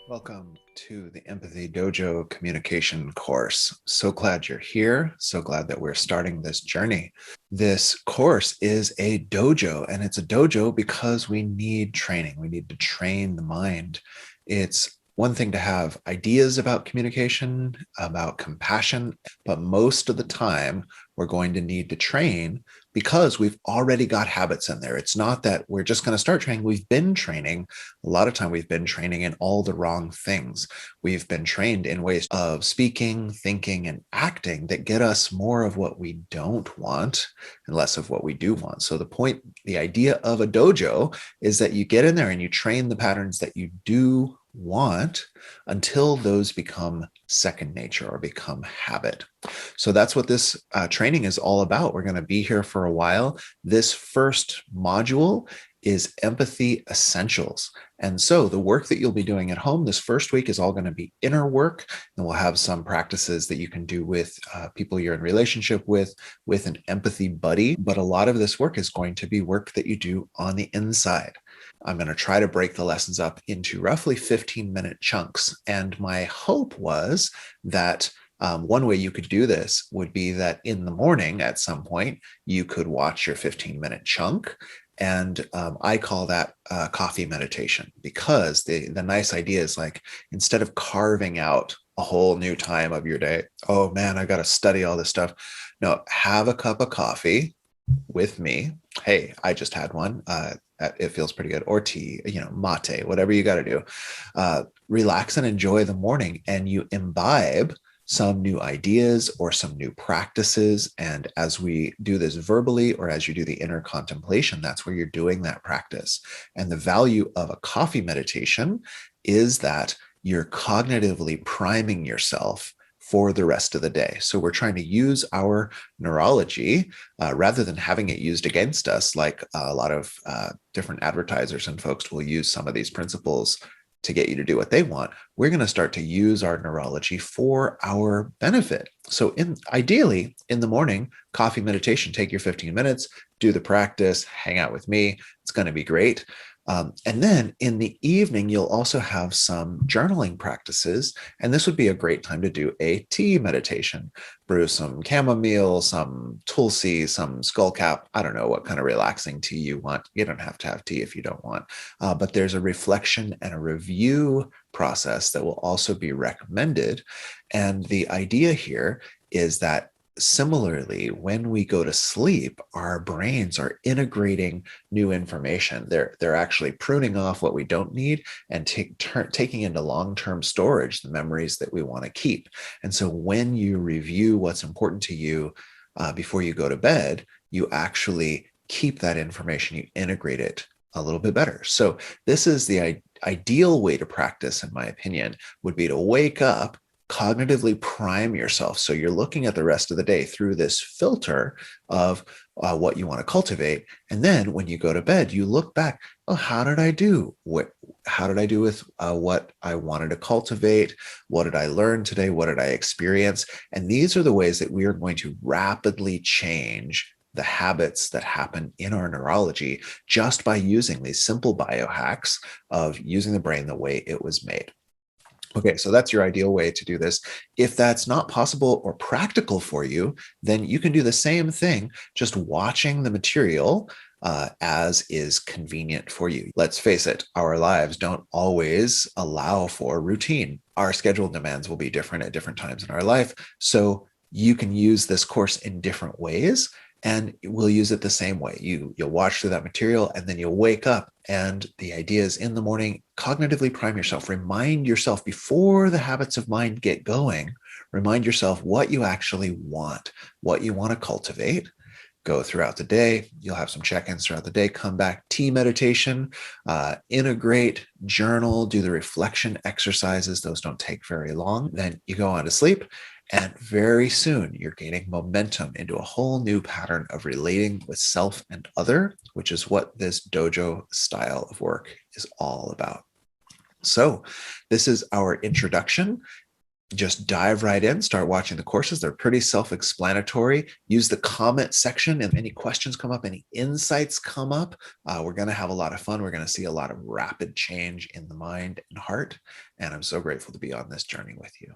Welcome to the Empathy Dojo communication course. So glad you're here. So glad that we're starting this journey. This course is a dojo, and it's a dojo because we need training. We need to train the mind. It's one thing to have ideas about communication, about compassion, but most of the time we're going to need to train because we've already got habits in there. It's not that we're just going to start training. We've been training. A lot of time we've been training in all the wrong things. We've been trained in ways of speaking, thinking, and acting that get us more of what we don't want and less of what we do want. So the idea of a dojo is that you get in there and you train the patterns that you do want until those become second nature or become habit. So that's what this training is all about. We're going to be here for a while. This first module is empathy essentials. And so the work that you'll be doing at home this first week is all going to be inner work. And we'll have some practices that you can do with people you're in relationship with an empathy buddy. But a lot of this work is going to be work that you do on the inside. I'm going to try to break the lessons up into roughly 15-minute chunks. And my hope was that one way you could do this would be that in the morning at some point, you could watch your 15-minute chunk. And I call that coffee meditation because the nice idea is like, instead of carving out a whole new time of your day, oh man, I got to study all this stuff. No, have a cup of coffee with me. Hey, I just had one. It feels pretty good. Or tea, mate, whatever you got to do. Relax and enjoy the morning, and you imbibe some new ideas or some new practices. And as we do this verbally, or as you do the inner contemplation, that's where you're doing that practice. And the value of a coffee meditation is that you're cognitively priming yourself for the rest of the day. So we're trying to use our neurology rather than having it used against us, like a lot of different advertisers and folks will use some of these principles to get you to do what they want. We're going to start to use our neurology for our benefit. So ideally in the morning, coffee meditation, take your 15 minutes, do the practice, hang out with me. It's going to be great. And then in the evening, you'll also have some journaling practices. And this would be a great time to do a tea meditation. Brew some chamomile, some tulsi, some skullcap. I don't know what kind of relaxing tea you want. You don't have to have tea if you don't want. But there's a reflection and a review process that will also be recommended. And the idea here is that similarly, when we go to sleep, our brains are integrating new information. They're actually pruning off what we don't need and taking into long-term storage the memories that we want to keep. And so when you review what's important to you before you go to bed, you actually keep that information, you integrate it a little bit better. So this is the ideal way to practice, in my opinion, would be to wake up, cognitively prime yourself. So you're looking at the rest of the day through this filter of what you want to cultivate. And then when you go to bed, you look back, oh, how did I do? How did I do with what I wanted to cultivate? What did I learn today? What did I experience? And these are the ways that we are going to rapidly change the habits that happen in our neurology just by using these simple biohacks of using the brain the way it was made. Okay, so that's your ideal way to do this. If that's not possible or practical for you, then you can do the same thing, just watching the material as is convenient for you. Let's face it, our lives don't always allow for routine. Our scheduled demands will be different at different times in our life. So you can use this course in different ways, and we'll use it the same way. You'll watch through that material, and then you'll wake up, and the idea is in the morning, cognitively prime yourself, remind yourself before the habits of mind get going, remind yourself what you actually want, what you want to cultivate. Go throughout the day. You'll have some check-ins throughout the day. Come back, tea meditation, integrate, journal, do the reflection exercises. Those don't take very long. Then you go on to sleep. And very soon you're gaining momentum into a whole new pattern of relating with self and other, which is what this dojo style of work is all about. So this is our introduction. just dive right in, start watching the courses. They're pretty self-explanatory. Use the comment section. If any questions come up, any insights come up, we're going to have a lot of fun. We're going to see a lot of rapid change in the mind and heart. And I'm so grateful to be on this journey with you.